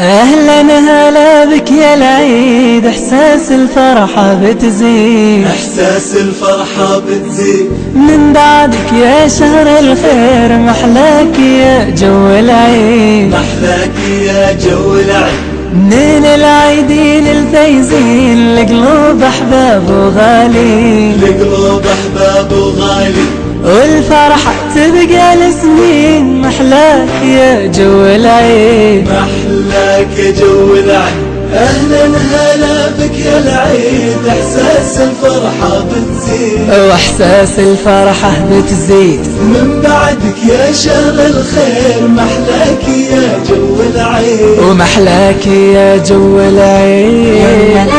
أهلا هلا بك يا العيد، إحساس الفرحة بتزيد، إحساس الفرحة بتزيد من بعدك يا شهر الخير، محلاك يا جو العيد، محلاك يا جو العيد. من العيدين الفايزين لقلوب أحباب وغالي، لقلوب أحباب وغالي، والفرحة تبقى لسنين، محلاك يا جو العيد، محلاك يا جو العيد. أهلا هلا بك يا العيد، إحساس الفرحة بتزيد، وإحساس الفرحة بتزيد من بعدك يا شهر الخير، محلاك يا جو العيد، ومحلاك يا جو العيد.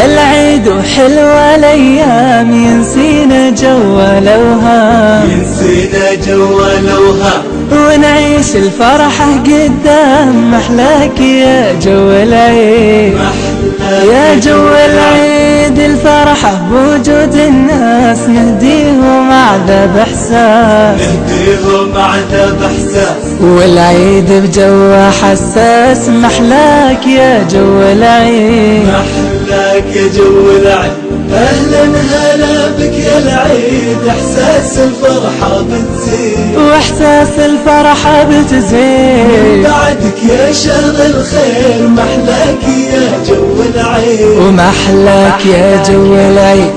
العيد وحلوة الأيام، ينسينا جو الأوهام، ينسينا جو الأوهام، ونعيش الفرحة قدام، محلاك يا جو العيد، يا جو العيد. الفرحة بوجود الناس، نهديهم عذاب إحساس، نهديهم عذاب إحساس، والعيد بجو حساس، محلاك يا جو العيد، محلاك يا جو العيد. أهلا هلا بك يا العيد، إحساس الفرحة بتزيد، وإحساس الفرحة بتزيد، بعدك يا شهر الخير، محلاك يا جو العيد، ومحلاك يا جو العيد.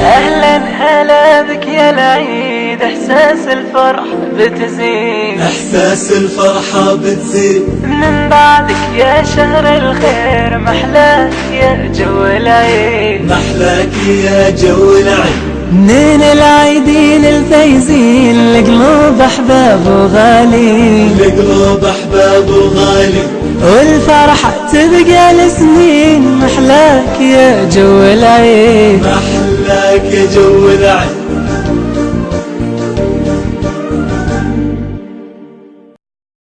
أهلا هلا بك يا العيد، إحساس الفرح بتزيد، إحساس الفرحة بتزيد من بعدك يا شهر الخير، محلاك يا جو العيد، محلاك يا جو العيد. من العيدين الفايزين لقلوب أحباب وغالي، لقلوب أحباب وغالي، والفرحة تبقى لسنين، محلاك يا جو العيد، محلاك يا جو العيد.